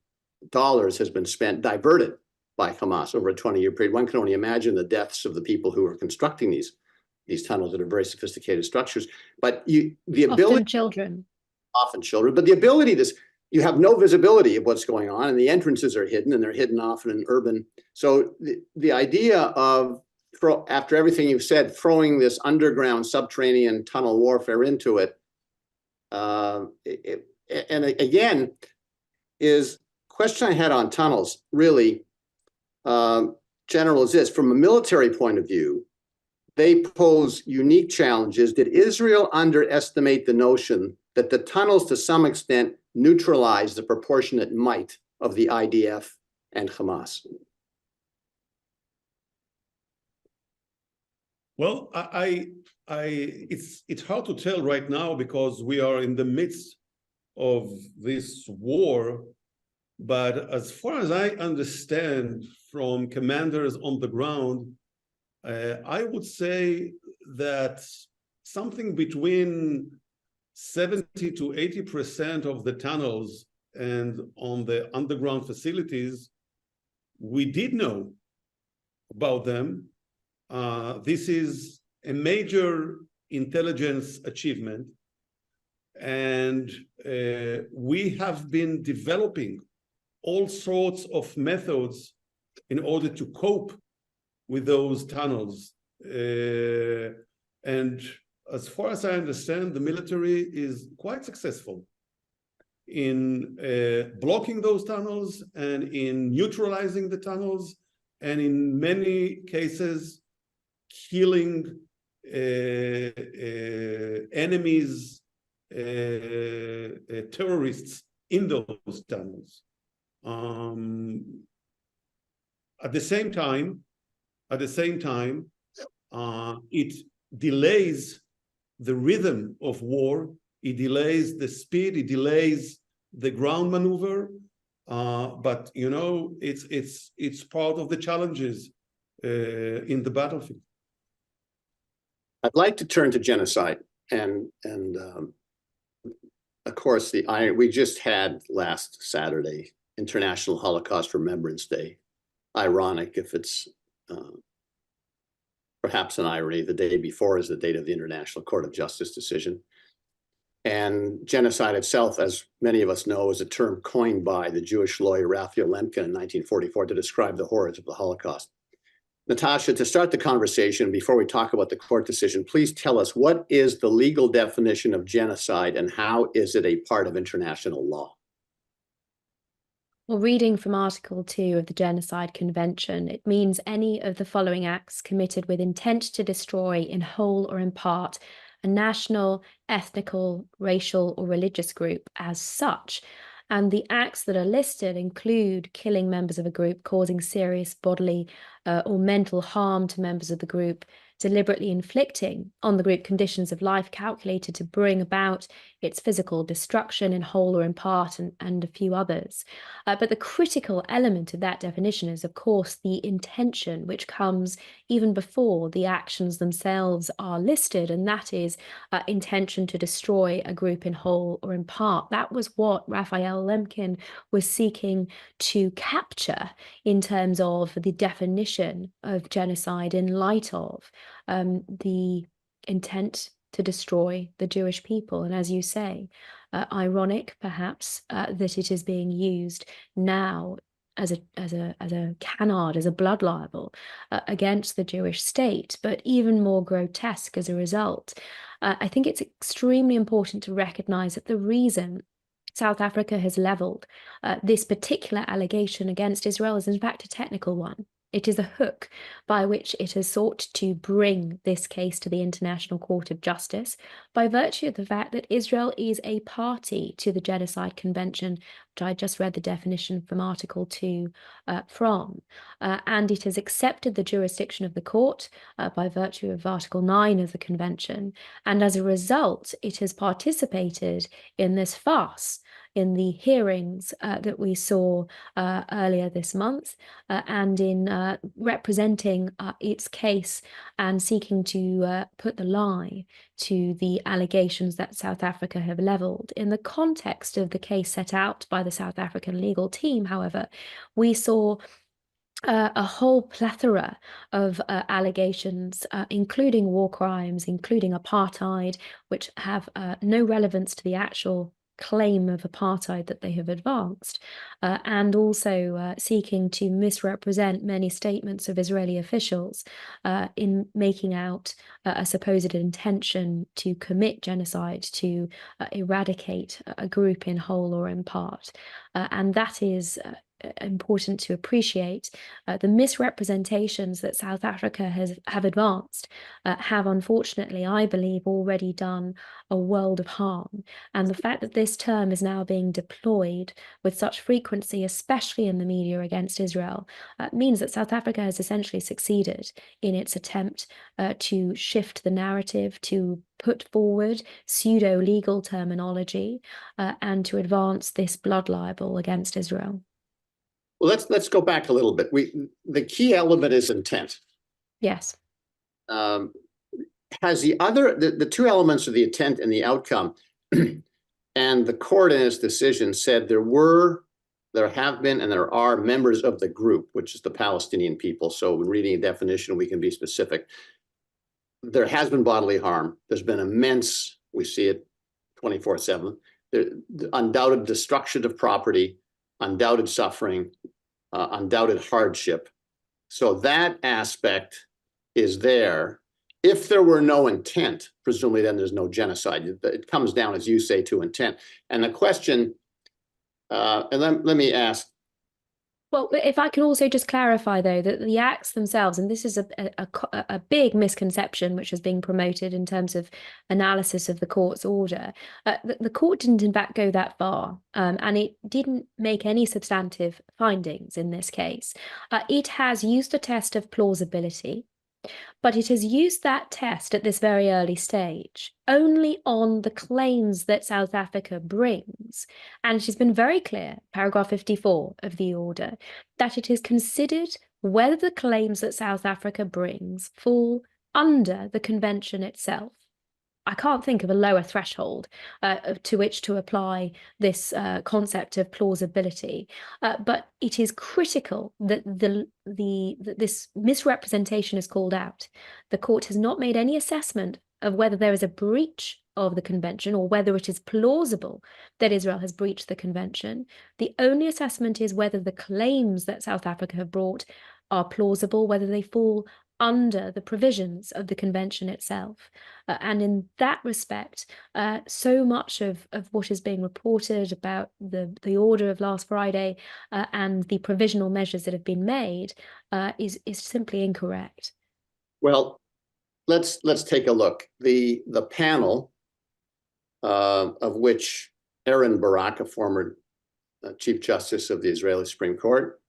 has been spent, diverted by Hamas over a 20-year period. One can only imagine the deaths of the people who are constructing these tunnels that are very sophisticated structures. But the ability, often children, but the ability to, you have no visibility of what's going on, and the entrances are hidden, and they're hidden often in urban. So the idea of, after everything you've said, throwing this underground subterranean tunnel warfare into it, and again, is question I had on tunnels, really, General, is this: from a military point of view, they pose unique challenges. Did Israel underestimate the notion that the tunnels to some extent neutralize the proportionate might of the IDF and Hamas? Well, it's hard to tell right now because we are in the midst of this war. But as far as I understand from commanders on the ground, I would say that something between 70 to 80% of the tunnels and on the underground facilities, we did know about them. This is a major intelligence achievement, and we have been developing all sorts of methods in order to cope with those tunnels. And as far as I understand, the military is quite successful in blocking those tunnels and in neutralizing the tunnels, and in many cases, killing enemies, terrorists in those tunnels. At the same time, it delays the rhythm of war. It delays the speed. It delays the ground maneuver. But you know, it's part of the challenges in the battlefield. I'd like to turn to genocide, and of course we just had last Saturday International Holocaust Remembrance Day. Ironic, if it's perhaps an irony, the day before is the date of the International Court of Justice decision. And genocide itself, as many of us know, is a term coined by the Jewish lawyer Raphael Lemkin in 1944 to describe the horrors of the Holocaust. Natasha, to start the conversation, before we talk about the court decision, please tell us, what is the legal definition of genocide and how is it a part of international law? Well, reading from Article 2 of the Genocide Convention, it means any of the following acts committed with intent to destroy in whole or in part a national, ethnical, racial, or religious group as such. And the acts that are listed include killing members of a group, causing serious bodily or mental harm to members of the group, deliberately inflicting on the group conditions of life calculated to bring about its physical destruction in whole or in part, and a few others. But the critical element of that definition is, of course, the intention, which comes even before the actions themselves are listed, and that is intention to destroy a group in whole or in part. That was what Raphael Lemkin was seeking to capture in terms of the definition of genocide in light of the intent to destroy the Jewish people. And as you say, ironic perhaps that it is being used now as a canard, as a blood libel against the Jewish state, but even more grotesque as a result. I think it's extremely important to recognize that the reason South Africa has leveled this particular allegation against Israel is in fact a technical one. It is a hook by which it has sought to bring this case to the International Court of Justice by virtue of the fact that Israel is a party to the Genocide Convention, which I just read the definition from Article 2 from. And it has accepted the jurisdiction of the court by virtue of Article 9 of the Convention. And as a result, it has participated in this farce in the hearings that we saw earlier this month, and in representing its case and seeking to put the lie to the allegations that South Africa have levelled. In the context of the case set out by the South African legal team, however, we saw a whole plethora of allegations, including war crimes, including apartheid, which have no relevance to the actual claim of apartheid that they have advanced, and also seeking to misrepresent many statements of Israeli officials in making out a supposed intention to commit genocide, to eradicate a group in whole or in part. And that is important to appreciate. The misrepresentations that South Africa have advanced have unfortunately, I believe, already done a world of harm. And the fact that this term is now being deployed with such frequency, especially in the media against Israel, means that South Africa has essentially succeeded in its attempt to shift the narrative, to put forward pseudo-legal terminology, and to advance this blood libel against Israel. Well, let's go back a little bit. The key element is intent. Yes. Has the two elements of the intent and the outcome, and the court in its decision said there have been, and there are members of the group, which is the Palestinian people. So when reading a definition, we can be specific. There has been bodily harm. There's been immense, we see it 24/7, the undoubted destruction of property, undoubted suffering, undoubted hardship. So that aspect is there. If there were no intent, presumably then there's no genocide. It comes down, as you say, to intent. And the question, and let me ask. Well, if I can also just clarify, though, that the acts themselves, and this is a big misconception which is being promoted in terms of analysis of the court's order, the court didn't in fact go that far, and it didn't make any substantive findings in this case. It has used a test of plausibility, but it has used that test at this very early stage only on the claims that South Africa brings. And it has been very clear, paragraph 54 of the order, that it has considered whether the claims that South Africa brings fall under the convention itself. I can't think of a lower threshold to which to apply this concept of plausibility, but it is critical that this misrepresentation is called out. The court has not made any assessment of whether there is a breach of the convention or whether it is plausible that Israel has breached the convention. The only assessment is whether the claims that South Africa have brought are plausible, whether they fall under the provisions of the convention itself. And in that respect, so much of what is being reported about the order of last Friday and the provisional measures that have been made is simply incorrect. Well, let's take a look. The panel, of which Aaron Barak, a former Chief Justice of the Israeli Supreme Court,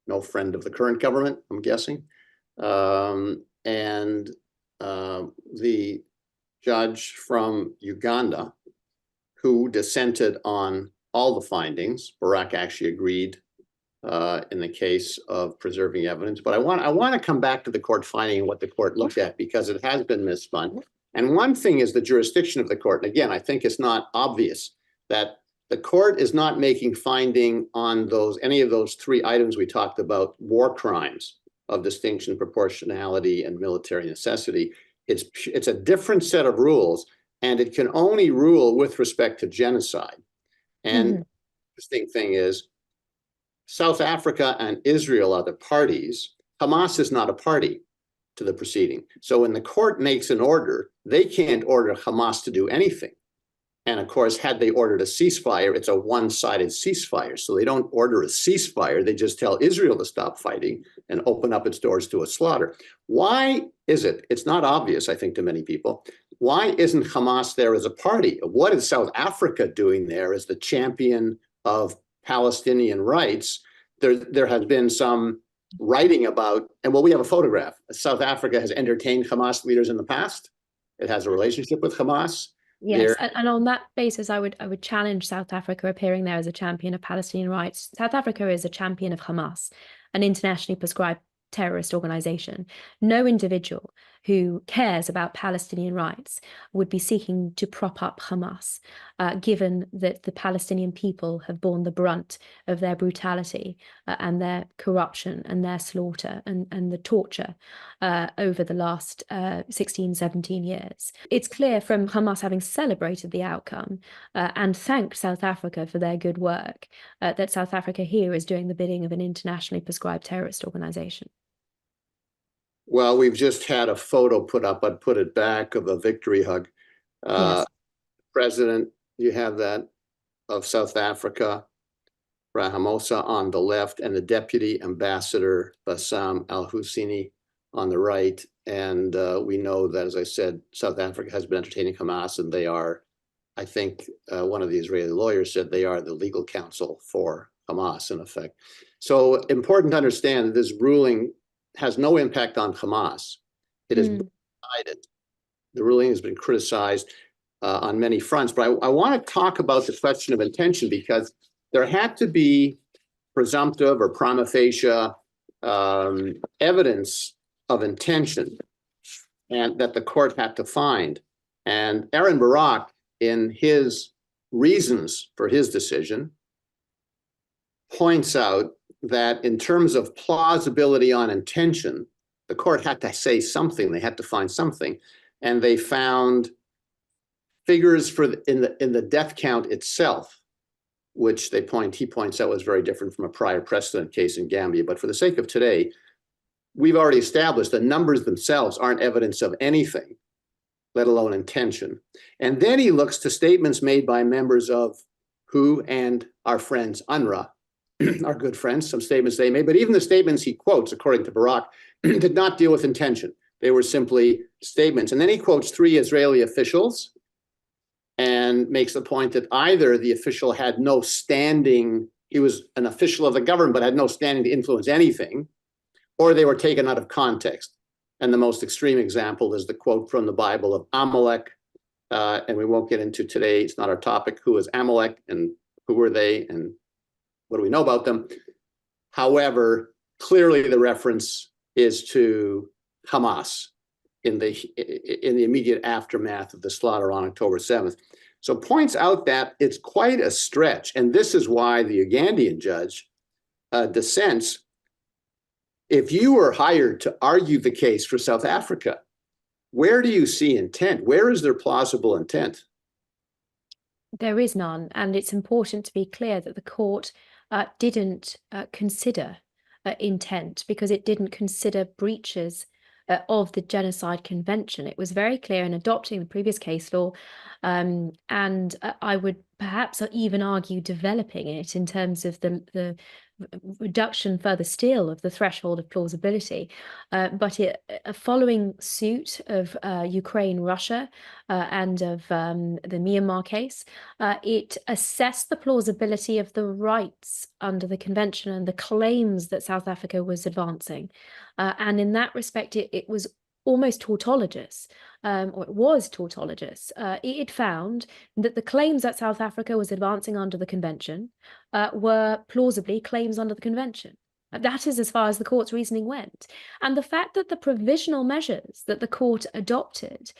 no friend of the current government, I'm guessing, and the judge from Uganda, who dissented on all the findings. Barak actually agreed in the case of preserving evidence. But I want to come back to the court finding and what the court looked at, because it has been misspun. And one thing is the jurisdiction of the court. And again, I think it's not obvious that the court is not making finding on any of those three items we talked about, war crimes of distinction, proportionality, and military necessity. It's a different set of rules, and it can only rule with respect to genocide. And the interesting thing is, South Africa and Israel are the parties. Hamas is not a party to the proceeding. So when the court makes an order, they can't order Hamas to do anything. And of course, had they ordered a ceasefire, it's a one-sided ceasefire. So they don't order a ceasefire. They just tell Israel to stop fighting and open up its doors to a slaughter. Why is it? It's not obvious, I think, to many people. Why isn't Hamas there as a party? What is South Africa doing there as the champion of Palestinian rights? There has been some writing about, and well, we have a photograph. South Africa has entertained Hamas leaders in the past. It has a relationship with Hamas. Yes, and on that basis, I would challenge South Africa appearing there as a champion of Palestinian rights. South Africa is a champion of Hamas, an internationally prescribed terrorist organization. No individual who cares about Palestinian rights would be seeking to prop up Hamas, given that the Palestinian people have borne the brunt of their brutality and their corruption and their slaughter and the torture over the last 16, 17 years. It's clear from Hamas having celebrated the outcome and thanked South Africa for their good work that South Africa here is doing the bidding of an internationally prescribed terrorist organization. Well, we've just had a photo put up, I'd put it back, of a victory hug. Yes. President, you have that, of South Africa, Ramaphosa on the left, and the Deputy Ambassador Bassam Al-Husseini on the right. And we know that, as I said, South Africa has been entertaining Hamas, and they are, I think one of the Israeli lawyers said they are the legal counsel for Hamas, in effect. So important to understand that this ruling has no impact on Hamas. It has been decided. The ruling has been criticized on many fronts, but I want to talk about the question of intention, because there had to be presumptive or prima facie evidence of intention, and that the court had to find. And Aaron Barak, in his reasons for his decision, points out that in terms of plausibility on intention, the court had to say something. They had to find something, and they found figures for in the death count itself, which he points out was very different from a prior precedent case in Gambia. But for the sake of today, we've already established the numbers themselves aren't evidence of anything, let alone intention. And then he looks to statements made by members of WHO and our friends UNRWA, our good friends, some statements they made, but even the statements he quotes, according to Barak, did not deal with intention. They were simply statements. And then he quotes 3 Israeli officials and makes the point that either the official had no standing, he was an official of the government, but had no standing to influence anything, or they were taken out of context. And the most extreme example is the quote from the Bible of Amalek, and we won't get into today, it's not our topic, who is Amalek and who were they and what do we know about them? However, clearly the reference is to Hamas in the immediate aftermath of the slaughter on October 7th. So points out that it's quite a stretch. And this is why the Ugandan judge dissents. If you were hired to argue the case for South Africa, where do you see intent? Where is there plausible intent? There is none. And it's important to be clear that the court didn't consider intent, because it didn't consider breaches of the Genocide Convention. It was very clear in adopting the previous case law, and I would perhaps even argue developing it in terms of the reduction further still of the threshold of plausibility. But following suit of Ukraine, Russia, and of the Myanmar case, it assessed the plausibility of the rights under the convention and the claims that South Africa was advancing. And in that respect, it was almost tautologous, or it was tautologous. It found that the claims that South Africa was advancing under the convention were plausibly claims under the convention. That is as far as the court's reasoning went. And the fact that the provisional measures that the court adopted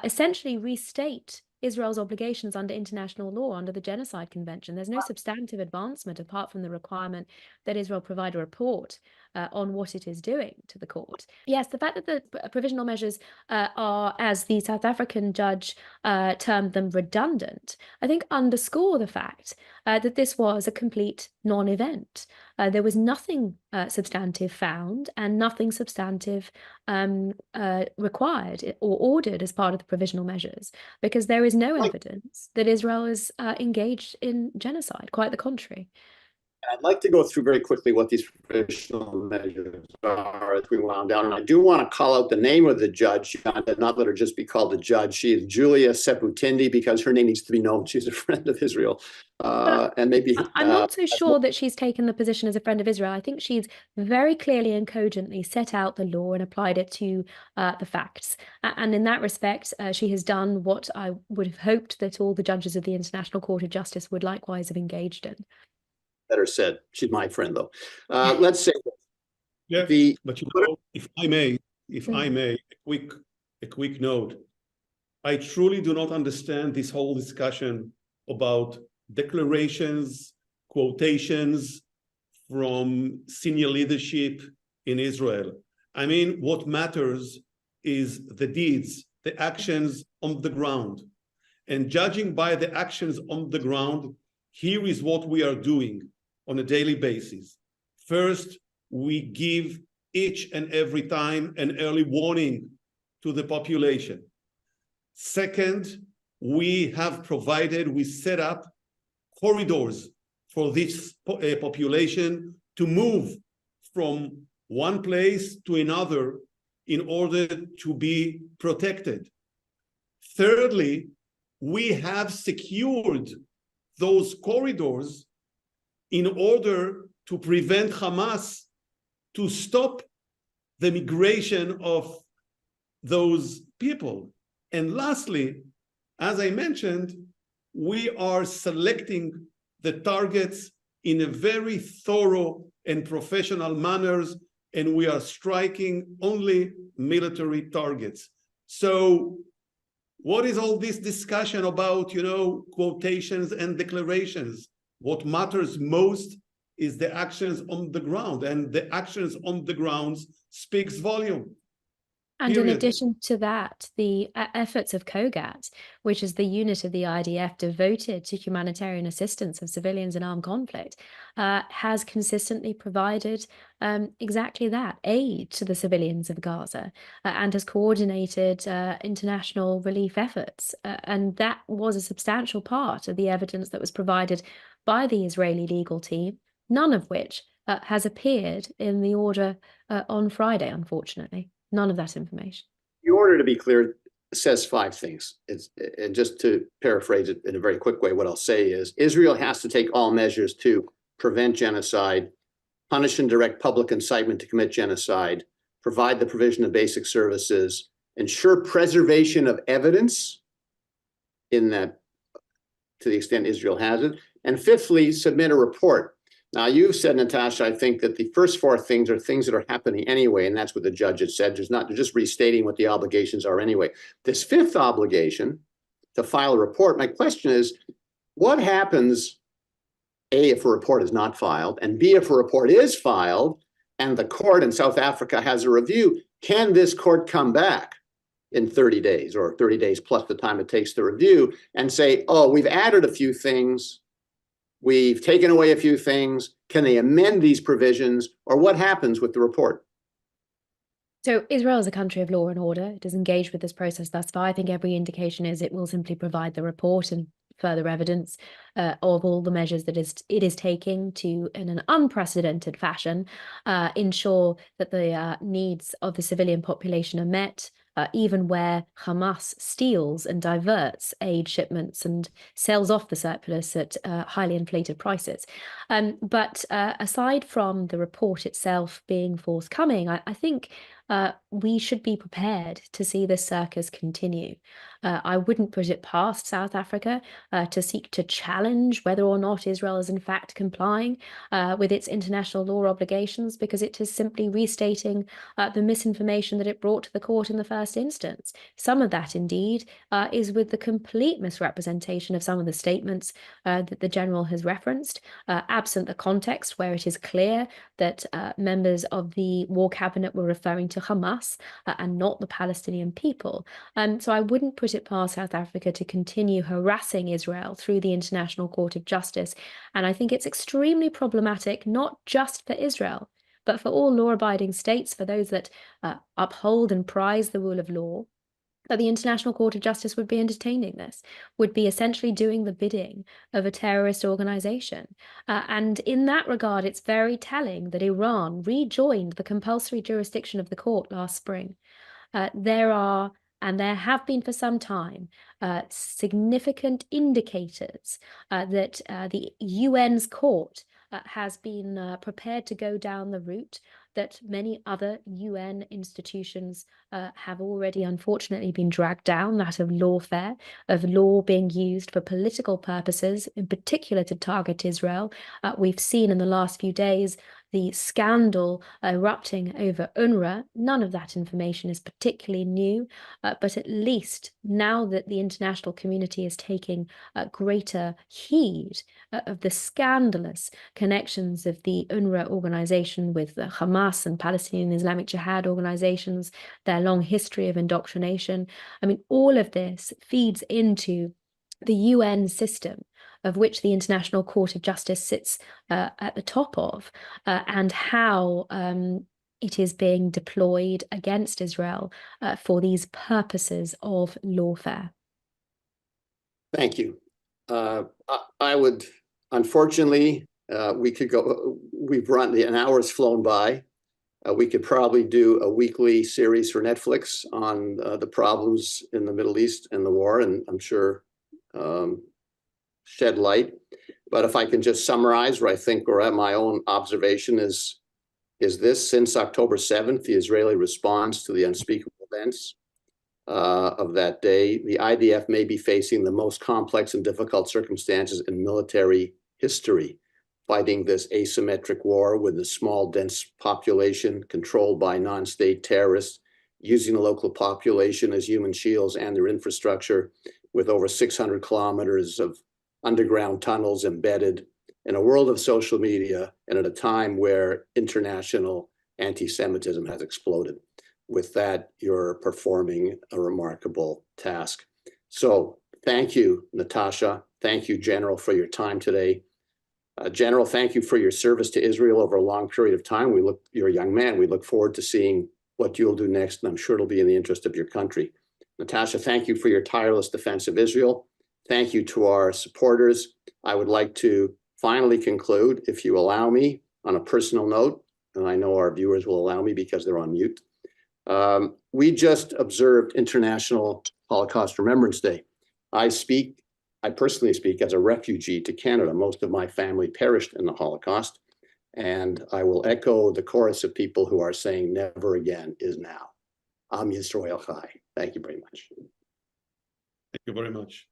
essentially restate Israel's obligations under international law, under the Genocide Convention. There's no substantive advancement apart from the requirement that Israel provide a report on what it is doing to the court. Yes, the fact that the provisional measures are, as the South African judge termed them, redundant, I think underscore the fact that this was a complete non-event. There was nothing substantive found and nothing substantive required or ordered as part of the provisional measures, because there is no evidence that Israel is engaged in genocide. Quite the contrary. I'd like to go through very quickly what these provisional measures are as we wound down. And I do want to call out the name of the judge, not let her just be called the judge. She is Julia Seputindi, because her name needs to be known. She's a friend of Israel. And maybe I'm not so sure that she's taken the position as a friend of Israel. I think she's very clearly and cogently set out the law and applied it to the facts. And in that respect, she has done what I would have hoped that all the judges of the International Court of Justice would likewise have engaged in. Better said. She's my friend, though. Let's say but you know, if I may, a quick note. I truly do not understand this whole discussion about declarations, quotations from senior leadership in Israel. I mean, what matters is the deeds, the actions on the ground. And judging by the actions on the ground, here is what we are doing on a daily basis. First, we give each and every time an early warning to the population. Second, we set up corridors for this population to move from one place to another in order to be protected. Thirdly, we have secured those corridors in order to prevent Hamas to stop the migration of those people. And lastly, as I mentioned, we are selecting the targets in a very thorough and professional manners, and we are striking only military targets. So what is all this discussion about, quotations and declarations? What matters most is the actions on the ground, and the actions on the ground speaks volume. And in addition to that, the efforts of COGAT, which is the unit of the IDF devoted to humanitarian assistance of civilians in armed conflict, has consistently provided exactly that, aid to the civilians of Gaza, and has coordinated international relief efforts. And that was a substantial part of the evidence that was provided by the Israeli legal team, none of which has appeared in the order on Friday, unfortunately. None of that information. The order, to be clear, says 5 things. And just to paraphrase it in a very quick way, what I'll say is Israel has to take all measures to prevent genocide, punish and direct public incitement to commit genocide, provide the provision of basic services, ensure preservation of evidence in that, to the extent Israel has it, and fifthly, submit a report. Now, you've said, Natasha, I think that the first 4 things are things that are happening anyway, and that's what the judge has said. They're just restating what the obligations are anyway. This 5th obligation, to file a report, my question is, what happens, A, if a report is not filed, and B, if a report is filed, and the court in South Africa has a review, can this court come back in 30 days, or 30 days plus the time it takes to review, and say, oh, we've added a few things, we've taken away a few things, can they amend these provisions, or what happens with the report? So Israel is a country of law and order. It has engaged with this process thus far. I think every indication is it will simply provide the report and further evidence of all the measures that it is taking to, in an unprecedented fashion, ensure that the needs of the civilian population are met, even where Hamas steals and diverts aid shipments and sells off the surplus at highly inflated prices. But aside from the report itself being forthcoming, I think we should be prepared to see this circus continue. I wouldn't put it past South Africa to seek to challenge whether or not Israel is in fact complying with its international law obligations, because it is simply restating the misinformation that it brought to the court in the first instance. Some of that, indeed, is with the complete misrepresentation of some of the statements that the general has referenced, absent the context where it is clear that members of the war cabinet were referring to Hamas and not the Palestinian people. So I wouldn't put it past South Africa to continue harassing Israel through the International Court of Justice. And I think it's extremely problematic, not just for Israel, but for all law-abiding states, for those that uphold and prize the rule of law, that the International Court of Justice would be entertaining this, would be essentially doing the bidding of a terrorist organization. And in that regard, it's very telling that Iran rejoined the compulsory jurisdiction of the court last spring. There are, and there have been for some time, significant indicators that the UN's court has been prepared to go down the route that many other UN institutions have already unfortunately been dragged down, that of lawfare, of law being used for political purposes, in particular to target Israel. We've seen in the last few days the scandal erupting over UNRWA. None of that information is particularly new, but at least now that the international community is taking greater heed of the scandalous connections of the UNRWA organization with the Hamas and Palestinian Islamic Jihad organizations, their long history of indoctrination. I mean, all of this feeds into the UN system, of which the International Court of Justice sits at the top of, and how it is being deployed against Israel for these purposes of lawfare. Thank you. I would, unfortunately, we could go, we've run, an hour's flown by. We could probably do a weekly series for Netflix on the problems in the Middle East and the war, and I'm sure shed light. But if I can just summarize, where I think, or at my own observation is this: since October 7th, the Israeli response to the unspeakable events of that day, the IDF may be facing the most complex and difficult circumstances in military history, fighting this asymmetric war with a small, dense population controlled by non-state terrorists, using the local population as human shields and their infrastructure, with over 600 kilometers of underground tunnels embedded in a world of social media, and at a time where international anti-Semitism has exploded. With that, you're performing a remarkable task. So thank you, Natasha. Thank you, General, for your time today. General, thank you for your service to Israel over a long period of time. You're a young man. We look forward to seeing what you'll do next, and I'm sure it'll be in the interest of your country. Natasha, thank you for your tireless defense of Israel. Thank you to our supporters. I would like to finally conclude, if you allow me, on a personal note, and I know our viewers will allow me because they're on mute. We just observed International Holocaust Remembrance Day. I personally speak as a refugee to Canada. Most of my family perished in the Holocaust. And I will echo the chorus of people who are saying never again is now. Am Yisrael Chai. Thank you very much. Thank you very much.